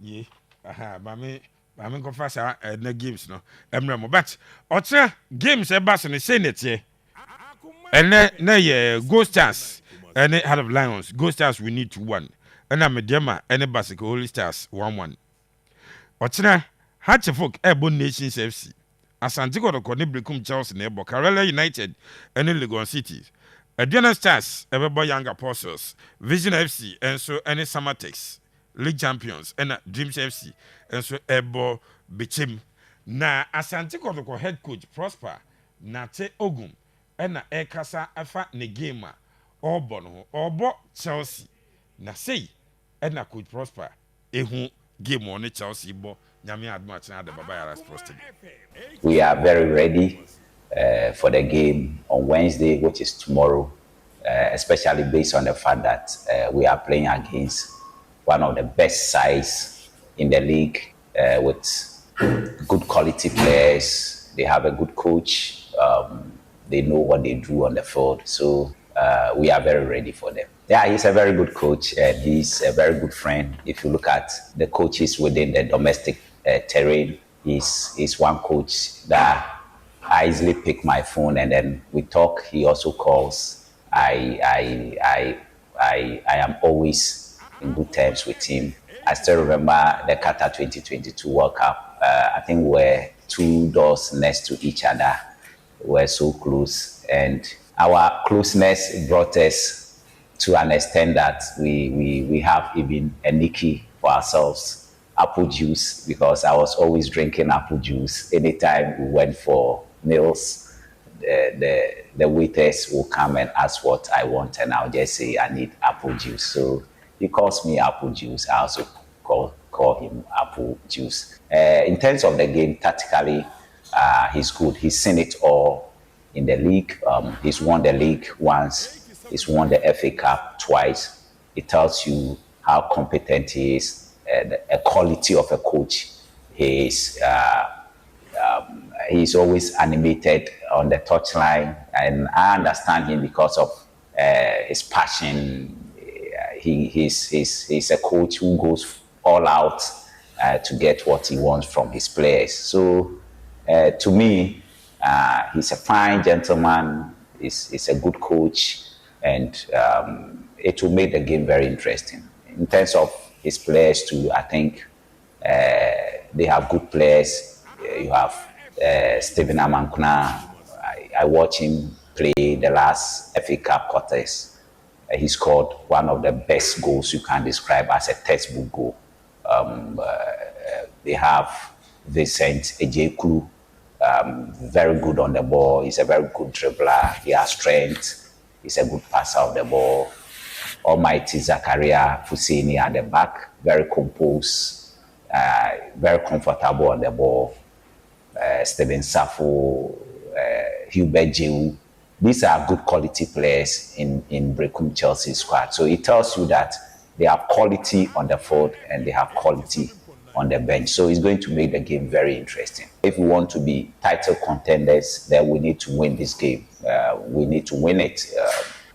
Ye, mame go fast na games no. Emre mo but otra games e bass no say net ye. And na ye Ghost Stars and Heart of Lions. Ghost Stars we need to win. And I'm a Dema and a Basic Holy Stars 1-1. Otra Hatchefok Ebon Nations FC. Asante Kotoko ne Berekum Chelsea ne Ebo Karela United and Legon City. Adriana Stars Ebebo Young Apostles. Vision FC and so any Samatex. League Champions and Dreams FC and so Ebo Bichim. Na Asante Kotoko head coach Prosper Nate Ogum and na Ekasa afa ne game a Obo no Obo Chelsea na say and na coach Prosper ehu game on Chelsea bo nyame adma tena de baba yara sports team. We are very ready for the game on Wednesday, which is tomorrow, especially based on the fact that we are playing against one of the best sides in the league with good quality players. They have a good coach. They know what they do on the field. So we are very ready for them. Yeah, he's a very good coach. He's a very good friend. If you look at the coaches within the domestic terrain, he's one coach that I easily pick my phone and then we talk. He also calls. I am always in good terms with him. I still remember the Qatar 2022 World Cup. I think we're 2 doors next to each other. We're so close, and our closeness brought us to an extent that we have even a nicky for ourselves, apple juice, because I was always drinking apple juice anytime we went for meals. The waiters will come and ask what I want, and I'll just say I need apple juice. So he calls me apple juice. I also call him apple juice. In terms of the game, tactically, he's good. He's seen it all in the league. He's won the league once. He's won the FA Cup twice. It tells you how competent he is, a quality of a coach. He's always animated on the touchline, and I understand him because of his passion. He's a coach who goes all out to get what he wants from his players. So to me, he's a fine gentleman. He's a good coach, and it will make the game very interesting. In terms of his players too, I think they have good players. You have Stephen Amankuna. I watched him play the last FA Cup quarters. He scored one of the best goals you can describe as a textbook goal. They have Vincent Ejekulu, very good on the ball. He's a very good dribbler. He has strength. He's a good passer of the ball. Almighty Zakaria Fusini at the back, very composed, very comfortable on the ball. Steven Safo, Hubert Jehu. These are good quality players in Berekum Chelsea squad. So it tells you that they have quality on the field and they have quality on the bench. So it's going to make the game very interesting. If we want to be title contenders, then we need to win this game. We need to win it.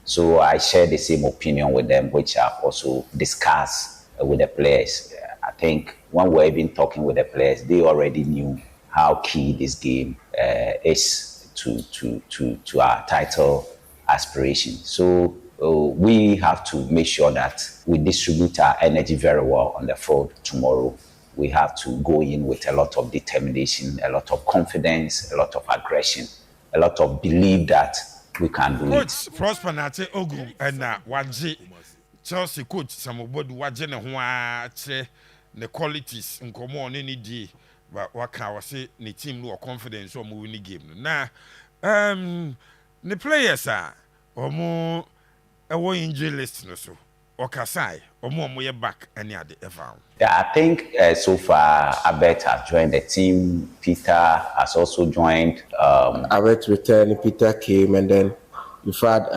So I share the same opinion with them, which I've also discussed with the players. I think when we're even talking with the players, they already knew how key this game is to our title aspiration. So we have to make sure that we distribute our energy very well on the field tomorrow. We have to go in with a lot of determination, a lot of confidence, a lot of aggression, a lot of belief that we can do Coach it. Prosper Nate Ogum and Waji Chelsea coach Samobodu Waji ne ho a the qualities nkomo on any day. Waka wase ne team no confidence o mo win game no na the players are omo ewo injury list no so okasai omo ye back any ade ever. Yeah, I think so far Abet has joined the team. Peter has also joined. Abet returned, Peter came, and then you've had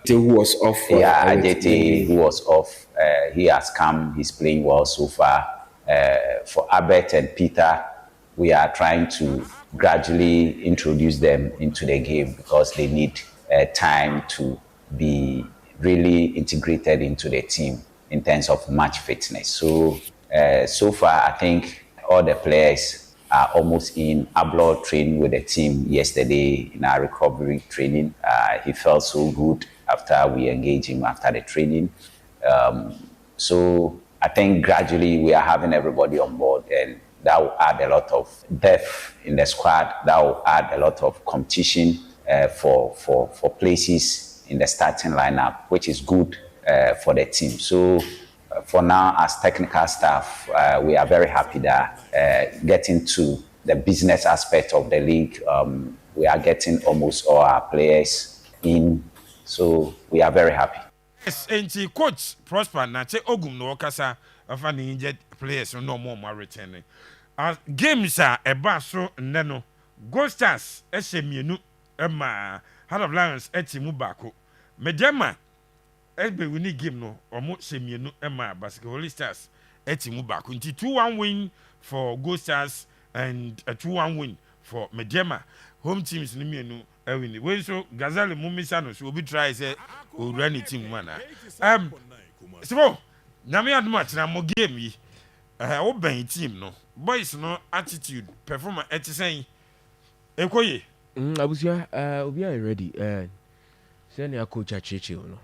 who was off. Ajete, who was off. He has come. He's playing well so far. For Abet and Peter, we are trying to gradually introduce them into the game because they need time to be really integrated into the team in terms of match fitness. So So far, I think all the players are almost in abroad training with the team yesterday in our recovery training. He felt so good after we engaged him after the training. So I think gradually we are having everybody on board, and that will add a lot of depth in the squad. That will add a lot of competition for places in the starting lineup, which is good for the team. So for now, as technical staff, we are very happy that getting to the business aspect of the league, we are getting almost all our players in. So we are very happy. Yes, and coach Prosper na che Ogum no kasa afa ni injured players no more returning. Games are eba so nne no. Gold Stars mienu ma Heart of Lions mu baako. Medema ebe wini game no omo mienu ma Basketball Stars mu baako. Nti 2-1 win for Gold Stars and a 2-1 win for Medema. Home teams ni mienu win. When so Gazelle Mumisa no so obi try say o run the team man. So nyame adoma tena mo game yi. O ban team no. Boys no attitude performance etisan ekoye. Abusia obi are ready. Say na coach acheche no.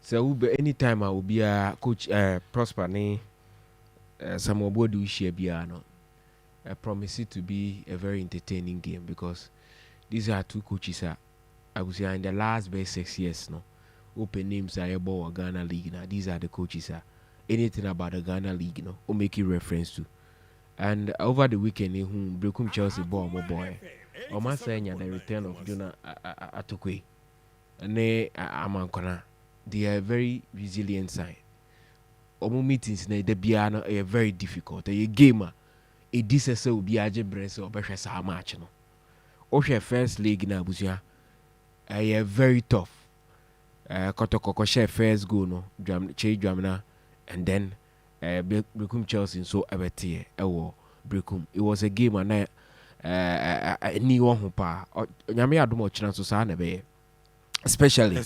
So ube anytime obi a coach Prosper ne some Boadu share bia no. I promise it to be a very entertaining game because these are two coaches I would say in the last best 6 years no open names are about Ghana League now. These are the coaches anything about the Ghana League no or make it reference to. And over the weekend Berekum Chelsea ball my boy. Oma saying the return of Jonah Atokwe. And they Amankona. They are very resilient side. Omo meetings na the biano are very difficult. A gamer a disese will be aje brese or beshe sa match no. Oshe first league na Abusia very tough. Kotoko share first goal no drum and then Berekum Chelsea so ebeti Berekum. It was a game and ni one who pa nyame adomo china so sa na be especially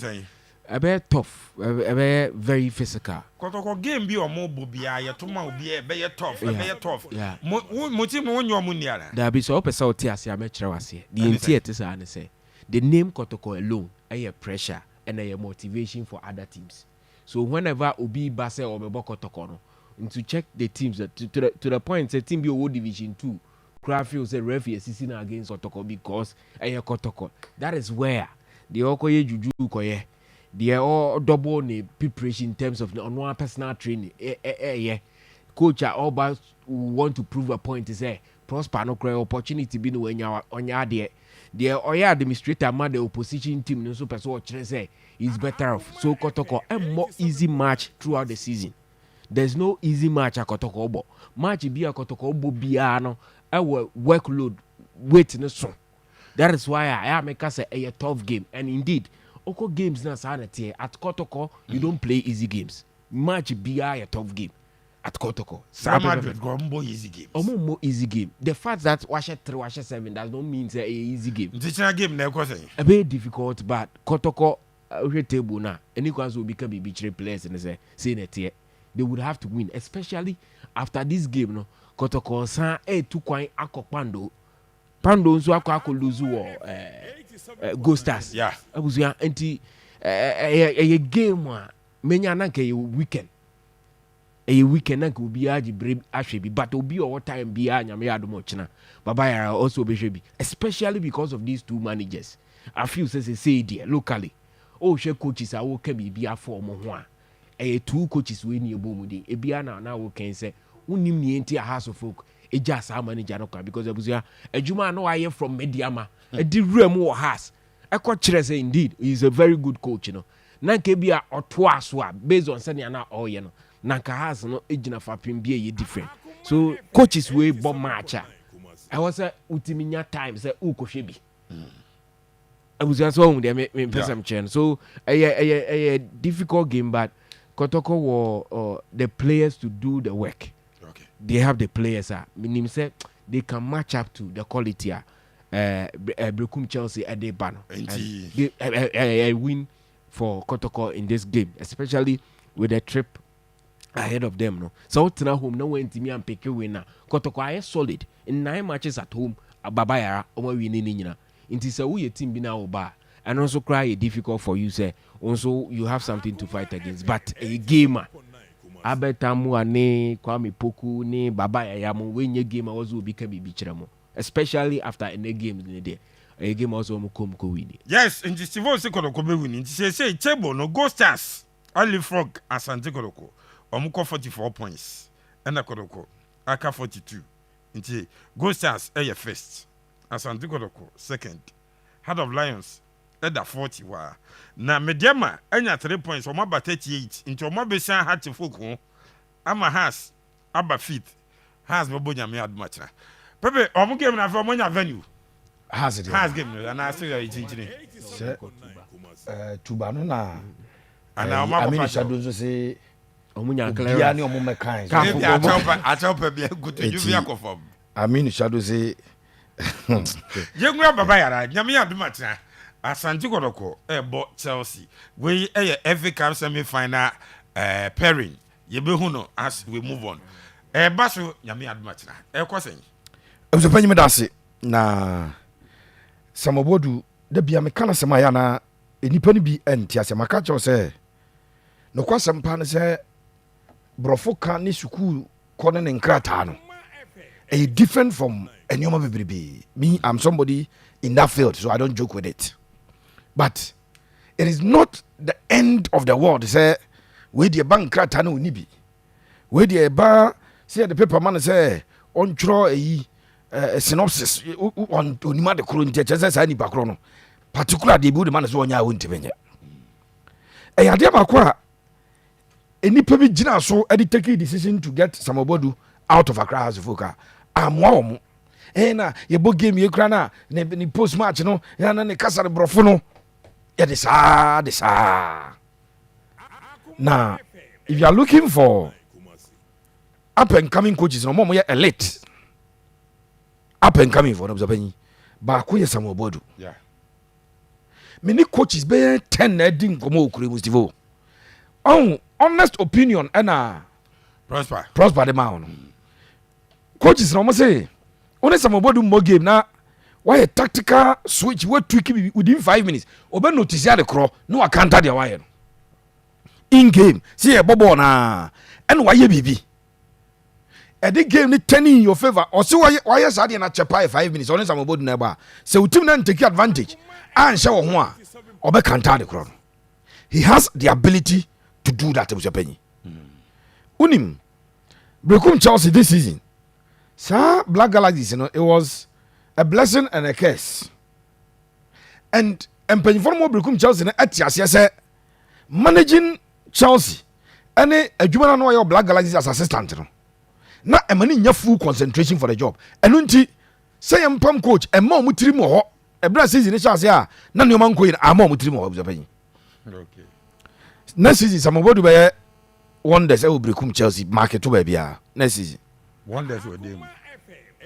a very tough, a very physical. Kotoko game be or more bobia ya toma obi e be tough, be tough. Yeah. Mo team no nyo mo niara. There be so pesa oti ase amechira wase. The entity say and say the name Kotoko alone a pressure and a motivation for other teams. So whenever obi base or be Kotoko no to check the teams to the point say team be o division 2 crowd feels a referee season against Kotoko because a Kotoko. That is where the okoye juju koye they are all double preparation in terms of on one personal training. Yeah. Coach are all about want to prove a point to say Prosper no cry opportunity be no when you on your there. The Oya administrator man the opposition team no so person what say is better off. So Kotoko a more easy match throughout the season. There's no easy match at Kotoko Obo. Match be a Kotoko Obo biano our workload wait no so. That is why I make us a tough game and indeed Oko games na sanity at Kotoko you don't play easy games. Match be a tough game at Kotoko. Madrid go more easy games. More easy game. The fact that Washer 3 Washer 7 does not mean say a easy game. Teaching game na ko say. A very difficult but Kotoko table na any ones will become a beach players and say that they would have to win especially after this game no Kotoko san two coin akopando Pando nso akọ lose Go Stars. Yeah. Abusia enti a game a menya na nke weekend. A weekend na nke obi agi brave ahwebi but obi all time bi a nyame adomo china. Baba Yara also be hwebi especially because of these two managers. I feel say there locally. Oh she coaches a wo ka bi afọ mo ho a. Two coaches we ni ebomudi. Ebia na wo kan say unim ni enti a house of folk. Eja sa manager no kan because abusia adwuma no aye from Mediama e di rem wo has e ko kire say indeed he is a very good coach no na nke bia oto aso a based on say na all ye no na nka has no ejina fapem bia ye different so coaches we bomb match I was ultiminya time say u ko hwe bi abusia so hu de me person chen so a difficult game but Kotoko were the players to do the work. They have the players meaning say they can match up to the quality Berekum Chelsea at the banner and they win for Kotoko in this game especially with the trip ahead of them no. So what na home no went me and pick a winner. Kotoko are solid in 9 matches at home. Babayara omo winning nyina. Inti say we team bi na oba. And also cry it difficult for you say also you have something to fight against. But a gamer Abetamu ane Kwame Poku ne Babayaya mo when your gamer also become bichiramo. Especially after any game in the day. A game also mo come ko win. Yes, in the Stivo se Kotoko be winning. Say table no Ghost Stars. Only Frog Asante Kotoko. Omuko 44 points. And Kotoko aka 42. Inti Ghost Stars first. Asante Kotoko second. Heart of Lions at 40 wa. Na Mediama enya 3 points. Oma ba 38. Inti oma be san hat folk ho. Ama has aba fit. Has bebo nyame admachna. Pepe omu game na for omo venue. Has it? Has game no na say ya itinchini. Tuba no na. Ana oma I mean shadow so say Omunya clear ni omo mekan. Achaupa be good you be akofom. I mean shadow say Yengu baba yara nyame admachna. Asante Kotoko bo Chelsea. We FA Cup semi-final pairing. Yebehu no as we move on. Baso nyame admachna. Kwesen. Ebuso panyi medase na Boadu da bia me kana sema ya na enipa ni bi enti asema ka cho se no kwasem pa ne se brofo ka ni school kone ne nkrata no a different from anyoma bebrebe. Me, I'm somebody in that field, so I don't joke with it. But it is not the end of the world. Say where the bank nkrata no ni bi. Where the ba say the paper man say on draw a synopsis on onima de kro ntia chese sa ni ba kro no particular de bi the man so onya wonti benye e ade ba ko a enipa bi gina so e take a decision to get Boadu out of Accra as foka amwa omo na ye bo game ye kra na ni post match no ya na ne kasa de brofo no ya de sa now if you are looking for up and coming coaches no more elite up and coming for them ba ko ye Boadu. Yeah. Many coaches be 10 na din komo okure mustivo. Honest opinion and prosper the man. Coaches no say only Boadu more game na why a tactical switch what tweak within 5 minutes. Obe notice ya the crow no account dia why in game see a bobo na and why ye bibi. A the game ni 10 in your favor or so why you sad na chepa 5 minutes only Boadu na ba so team na take advantage and show ho a obe counter the crown. He has the ability to do that with your penny. Unim Berekum Chelsea this season. Sir Black Galaxies, it was a blessing and a curse. And penny for more Berekum Chelsea at managing Chelsea and a juvenile no your Black Galaxies as assistant. Na emani nya full concentration for the job. Enunti say pam coach e ma omutiri mo ho e bra season ni chance ya na ne man ko yin ama omutiri mo ho buzapanyi. Okay. Next season Boadu be wonders e Berekum Chelsea market to be bia. Next season Wonders were them.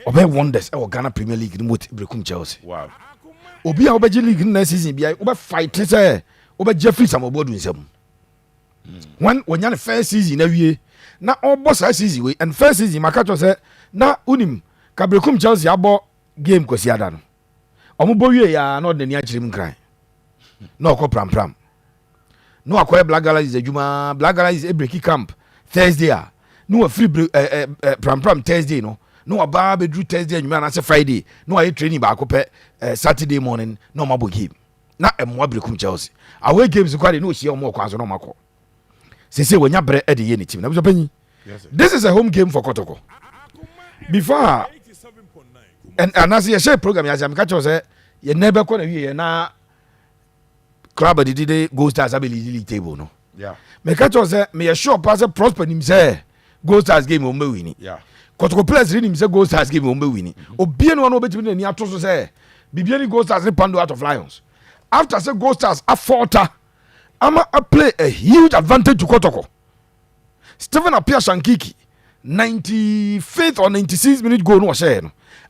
obe wonders e Ghana Premier League ni with Berekum Chelsea. Wow. Obi a obeji league next season bia obe fight say obe Jeffrey Boadu nsam. When the first season na wie na obo sa season we and first season makacho say na unim ka Berekum Chelsea abo game kwesi ada no omo bo wie ya na odani achirim nkran na okọ pram no akoye Black Galaxies adwuma Black Galaxies e break camp Thursday no free pram Thursday no aba be drew Thursday adwuma na say Friday no aye training ba akopɛ Saturday morning no mabo game na emwa Berekum Chelsea away games kwade no ohia omo okwanso no makɔ say when you bre e de ye ni team na so panyi. This is a home game for Kotoko. Before and as you share program as am catch say you never ko na wie na club did go stars ability league table no. Yeah. Me catch say me sure pass prosper him say go stars game o me win. Yeah. Kotoko players read him say go stars game o me win. Obi no one obetimi na ni ato so say bibia ni go stars pando out of Lions. After say go stars afford Ama play a huge advantage to Kotoko. Stephen Apia Shankiki, 95th or 96th minute goal no share.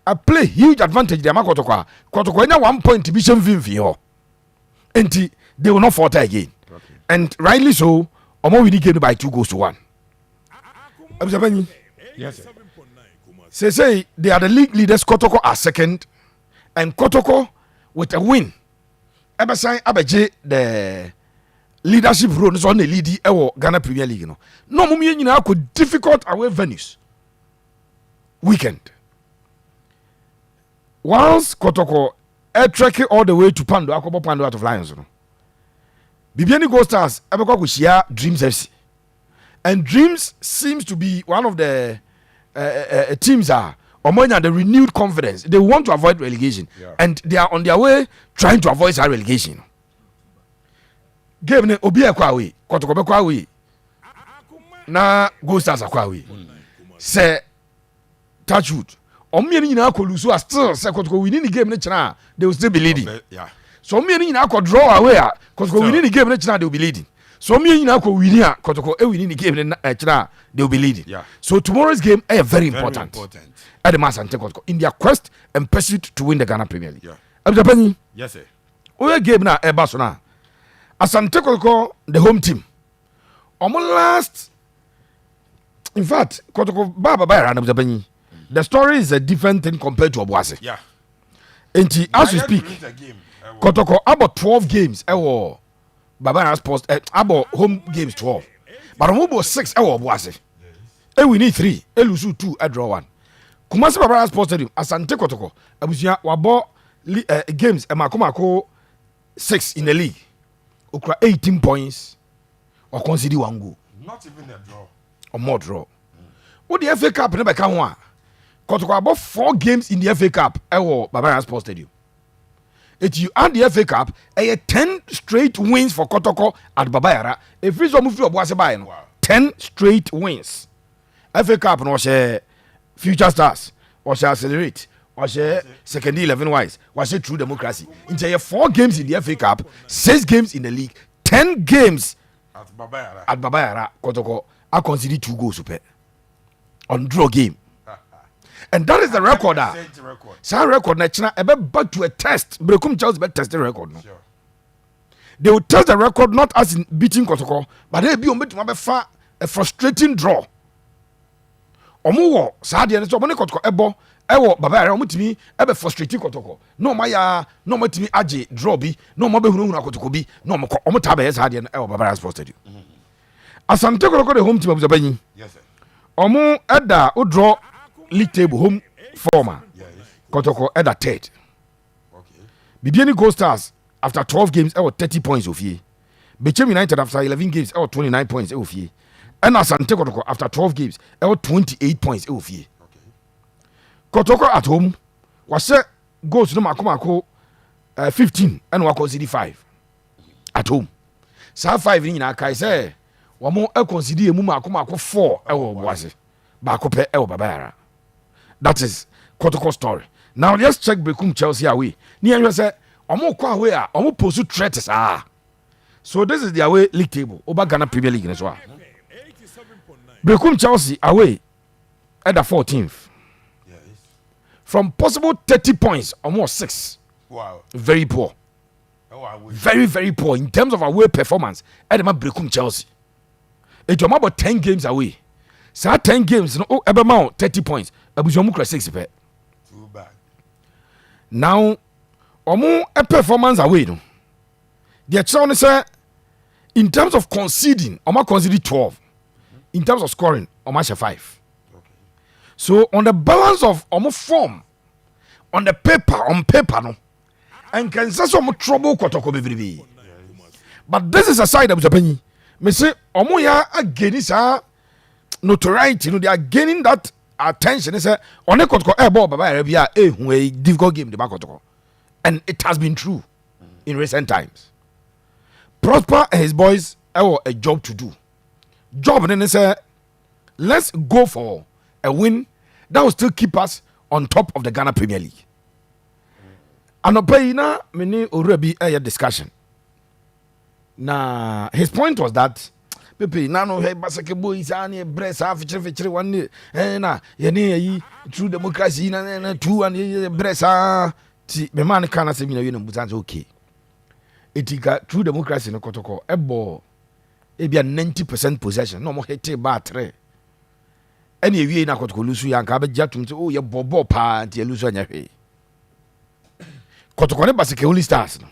I play huge advantage there Kotoko. Kotoko na 1 point division vim and they will not falter again. Okay. And rightly so, Omo win game by 2 goals to 1. Abusabani. Yes, sir. Say they are the league leaders. Kotoko are second, and Kotoko with a win. Ebesan abeje the leadership role is on the lead Ghana Premier League. No, mummy nyina could difficult away venues. Weekend. Once Kotoko trek all the way to Pando, Akobo Pando out of Lions. Bibiani Gold Stars ebeko kushia Dreams FC. And Dreams seems to be one of the teams are the renewed confidence. They want to avoid relegation, and they are on their way trying to avoid that relegation. Game ne obi ekwa we, Kotoko be kwa we. Na Gold Stars akwa we. Say touchwood. Omieni nyina akọ lose so still say Kotoko winning the game ne chana, they will still be leading. Yeah. So omieni nyina akọ draw away a Kotoko winning the game ne chana, they will be leading. So me nyina ko winning a Kotoko winning the game chana, they will be leading. Yeah. So tomorrow's game is very important. At the Asante Kotoko in their quest and pursuit to win the Ghana Premier League. Yeah. Abdapani. Yes, sir. Oye game na e baso na. Asante Kotoko the home team. Omo last in fact Kotoko baba bayra na Abdapani. The story is a different thing compared to Obuasi. Yeah. And as we speak, Kotoko about 12 games ewo Baba Sports about home games 12. But Omo 6 ewo Obuasi. We need 3, lose 2, draw 1. Kumasi Baba Sports Stadium Asante Kotoko abusia wabo games makomako 6 in the league. Okra 18 points or consider 1 goal. Not even a draw. Or more draw. What the FA Cup never can one. Kotoko about 4 games in the FA Cup Baba Sports Stadium. If you add the FA Cup, 10 straight wins for Kotoko at Babayara. If we move to Obuasi, 10 straight wins. FA Cup no share Future Stars, or shall accelerate, or share second 11 wise, or share true democracy. Into 4 games in the FA Cup, 6 games in the league, 10 games At Babayara. at Babayara. Kotoko, I consider 2 goals super on draw game. And that is the record. Sa record na china ebe back to a test. Berekum Charles be test the record no. Sure. They will test the record not as in beating Kotoko, but they be on be fa a frustrating draw. Omo wo sa de so omo Kotoko ebo ewo baba omo timi ebe frustrating Kotoko. No ma ya no mo timi age draw bi, no mo be hunu Kotoko bi, no mo ta be sa de ewo baba Sports Stadium. Asante Kotoko the home team of Zabanyi. Yes, sir. Omo eda o draw league table home former. Yes. Kotoko at the 3rd. Okay. Bibiani Gold Stars after 12 games 30 points of ye. Bechem United after 11 games 29 points of ye. And Asante Kotoko after 12 games 28 points of ye. Okay. Kotoko at home was goals no makomako 15 and wako consider 5 at home. Sa 5 ni na kai say wamo consider emu makomako 4 ewo Boasi. Bako pe ewo Babayara. That is Kotoko story. Now let's check Berekum Chelsea away. Ni anyo say omo kwa away a omo pursue threats So this is the away league table. Oba Ghana Premier League as well. Berekum Chelsea away at the 14th. Yes. From possible 30 points, almost 6. Wow. Very poor. Oh, I will. Very, very poor in terms of away performance. At the Berekum Chelsea. It's about 10 games away. So 10 games, no, about 30 points. Abujamukra 6 pe. Too bad. Now, omo a performance away no. The challenge say in terms of conceding, omo conceded 12. In terms of scoring, omo share 5. Okay. So on the balance of omo form, on paper no, and can say some trouble Kotoko bebrebe. But this is a side of Japan. Me say omo ya again is notoriety, they are gaining that attention. They say on a Kotoko ball baba Arabia a difficult game the Kotoko. And it has been true in recent times. Prosper and his boys have a job to do. Job then they say let's go for a win that will still keep us on top of the Ghana Premier League. And na many already a discussion. Now his point was that Pepe nano he basketball is any breast half feature one na ye true democracy na 2 and breast ti me man kana se mi na we no butan okay. Etika true democracy no Kotoko ebo e bia 90% possession no mo hit ba 3 ɛne ewie na Kotoko lusu ya nka abɛgya tum sɛ yɛ bɔbɔ paa nti elusu anya hwee Kotoko ne basike Holy Stars no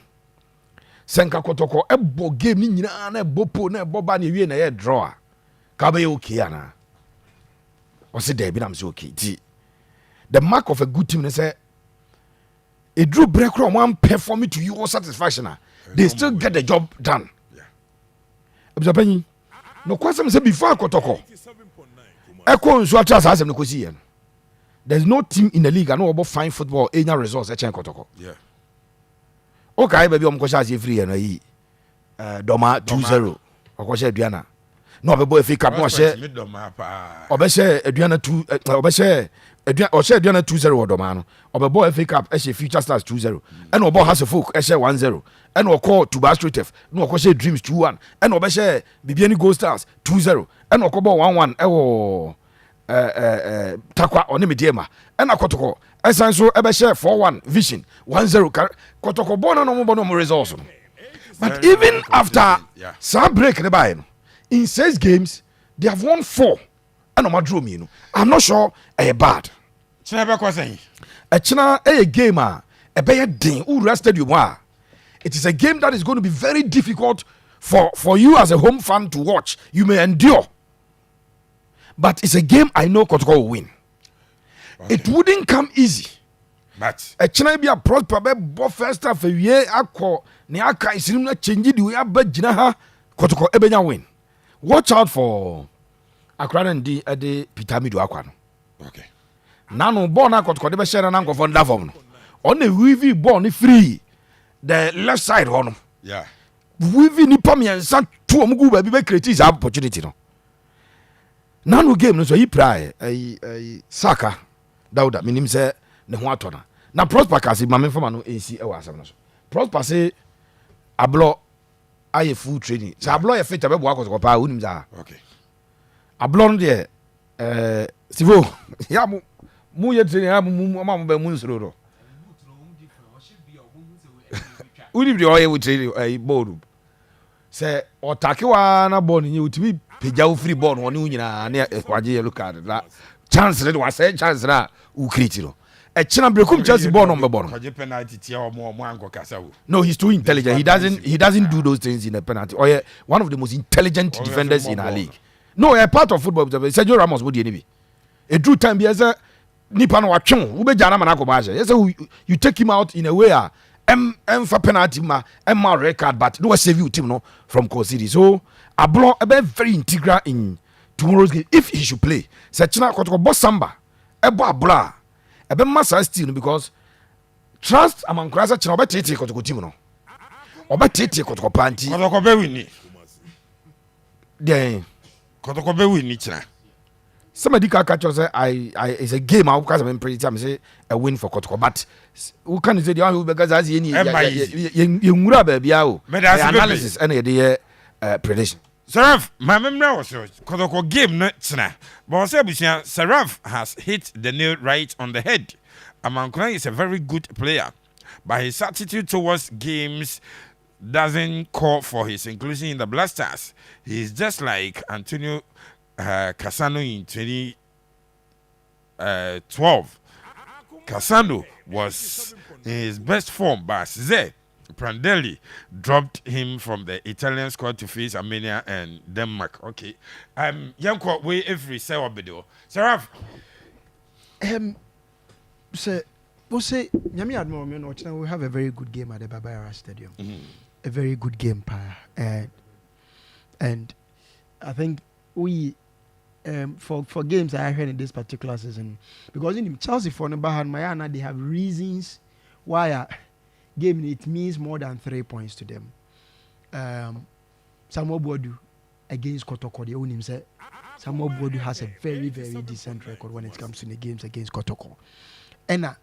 sɛ nka Kotoko ɛbɔ game ni nyinaa na ɛbɔ po na ɛbɔ ba na ewie na yɛ draw a ka bɛyɛ okay ana ɔsɛ dɛbi nam sɛ okay ti the mark of a good team is say a drew break from one performing to your satisfaction. They still get the job done. No question say before Kotoko. Echo nso atras asem no kosi yen. There's no team in the league I know about fine football any results at Kotoko. Yeah. Okay, baby om kwasha as free na yi. Doma 2-0. Okwasha aduana. No be boy FA Cup no share. Obeshe aduana 2 obeshe Oshe aduana 2-0 odoma no. Obebo FA Cup ehye Future Stars 2-0. And obo has a folk ehye 1-0. And oko Tuba Straight no okwashe Dreams 2-1. And obeshe Bibiani Gold Stars 2-0. And okobo 1-1 ewo takwa onimediema. And akotoko esanso ebeshe 4-1 Vision 1-0 Kotoko bona no mo no results. But even after some break the buy in 6 games they have won 4 and no draw me. I'm not sure bad. A game a better din who rested you more. It is a game that is going to be very difficult for you as a home fan to watch. You may endure. But it's a game I know Kotoko will win. Okay. It wouldn't come easy. But a China be a prosper be first half a year akọ ne aka isirim na change the way abagina ha Kotoko ebenya win. Watch out for Accra and the Pitamido Aqua. Okay. Nano born a Kotoko de share an uncle from Davon. On the weavy born free the left side on. Yeah. Weavy ni pami and san two mugu baby create his opportunity no. Nano game no so he pray a Saka Dauda minim say ne ho atona. Na Prosper kasi mame fama no AC e wasam no so. Prosper say ablo aye full training. Sa ablo ye fit abebo Kotoko pa unim za. Okay. Ablo no de Sivo ya mu ye training ya mu ma be mu nsoro do. Unim de oye we training Boadu. Say otake wa na ball ni utimi peja wo free ball no nyina na waje yellow card la chance le wa say chance na u create no. China Berekum Chelsea ball no ball. No, he's too intelligent. He doesn't do those things in a penalty. Or one of the most intelligent defenders in our league. No, a part of football. Sergio Ramos would be. A true time be as a nipa no watchon. Ube jana manako baje. Yes, you take him out in a way. For penalty ma red card, but no save you team no from City. So Ablo a very integral in tomorrow's game if he should play. China Kotoko boss samba. Ebo Abla. Ebe massa still because trust among Krasa China obetete Kotoko team no. Obetete Kotoko panti. Kotoko be win ni. Then Kotoko be win ni China. Somebody can catch us. It's a game. I because I'm pretty time say a win for Kotoko, but who can say the one who because as any you baby analysis and the prediction. Seraph, my memory was Kotoko game not China. But Seraph has hit the nail right on the head. Amankuna is a very good player, but his attitude towards games doesn't call for his inclusion in the Blasters. He's just like Antonio Cassano in 2012. Cassano was in his best form, but Zé Prandelli dropped him from the Italian squad to face Armenia and Denmark. Okay. Yanko, we every say video. Seraph. Say, we say, Nyami Admo, we have a very good game at the Babara Stadium. Mm-hmm. A very good game, and I think we. For games I heard in this particular season, because in Chelsea for Nebahan Mayana they have reasons why a game it means more than 3 points to them. Samuel Boadu against Kotoko, the own himself. Samuel Boadu has a very decent record when it comes to the games against Kotoko, and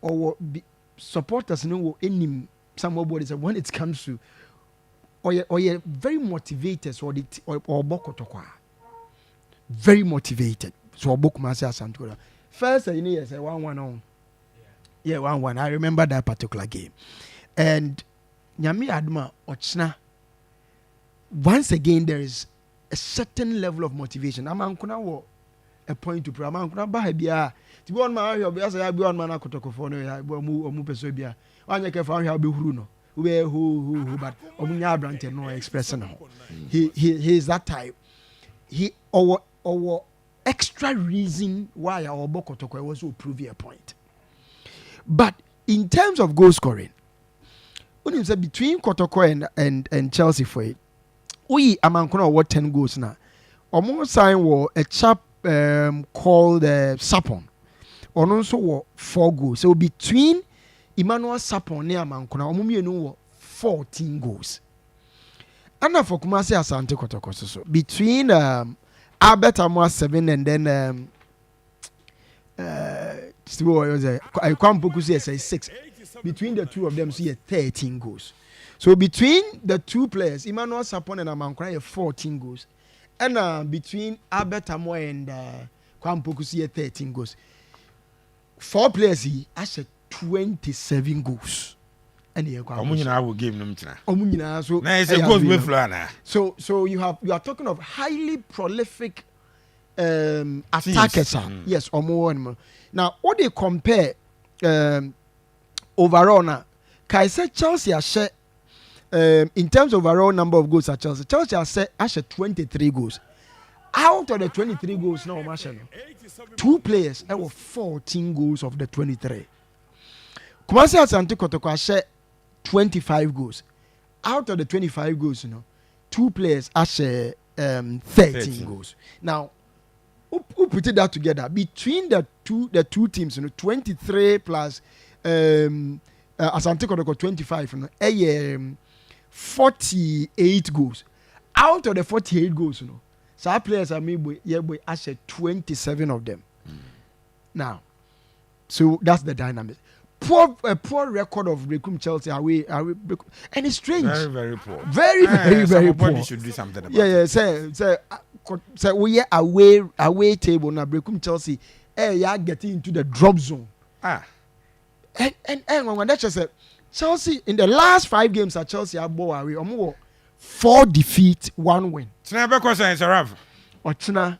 our supporters know any Samuel Boadu when it comes to or very motivated or Kotoko. Very motivated. So Bokuma say Asante. First, you know, say 1-1 on. Yeah, 1-1. I remember that particular game. And Nyami Adma Ochna. Once again, there is a certain level of motivation. Amankuna wo a point to prove. Man, kuna ba bia. Ti bi on man hwe obi asa ya bi on man Kotoko for no ya omu peso bia. Wanya ke fa hwe obi huru no. We who but omu nya abrante no express no. He is that type. He our extra reason why our Kotoko was to prove a point. But in terms of goal scoring, when you say between Kotoko and Chelsea for it, we amankona what 10 goals now. Almost sign war a chap called Sapon. Or also 4 goals. So between Emmanuel Sapon and Amankona, omumienu 14 goals. And for Kumasi Asante Kotoko so between Albert Amwa 7 and then I can't focus here say 6. Between the two of them, see 13 goals. So between the two players, Emmanuel Sapon and Amankona, 14 goals. And between Albert Amwa and Kwampoku, see 13 goals. 4 players he has 27 goals. And here will give them so now it's a goals with Flana. So you are talking of highly prolific attackers. Yes, or more. Now what they compare overall now, I said Chelsea are share in terms of overall number of goals at Chelsea are 23 goals. Out of the 23 goals now, Marshall, 2 players have 14 goals of the 23. Kumasi Asante Kotoko share 25 goals. Out of the 25 goals, 2 players are share 13 goals. Now, who put that together between the two teams? 23 plus Asante Kotoko 25. 48 goals. Out of the 48 goals, so our players are maybe I said 27 of them. Now, so that's the dynamic. Poor record of Berekum Chelsea away, and it's strange. Very, very poor. Very poor. Somebody should do something about it. Say we are away table now. Berekum Chelsea, you are getting into the drop zone. And when that just said Chelsea in the last 5 games at Chelsea are ball away. 4 defeats, 1 win. Tina Beko saying Sarav. Ochina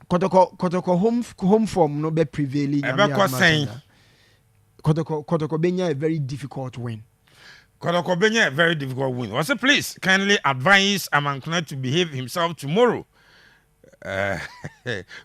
Kotoko home form no be prevailing. Beko saying Kotoko Benya a very difficult win. Kotoko Benya a very difficult win. Was it please kindly advise Amankona to behave himself tomorrow?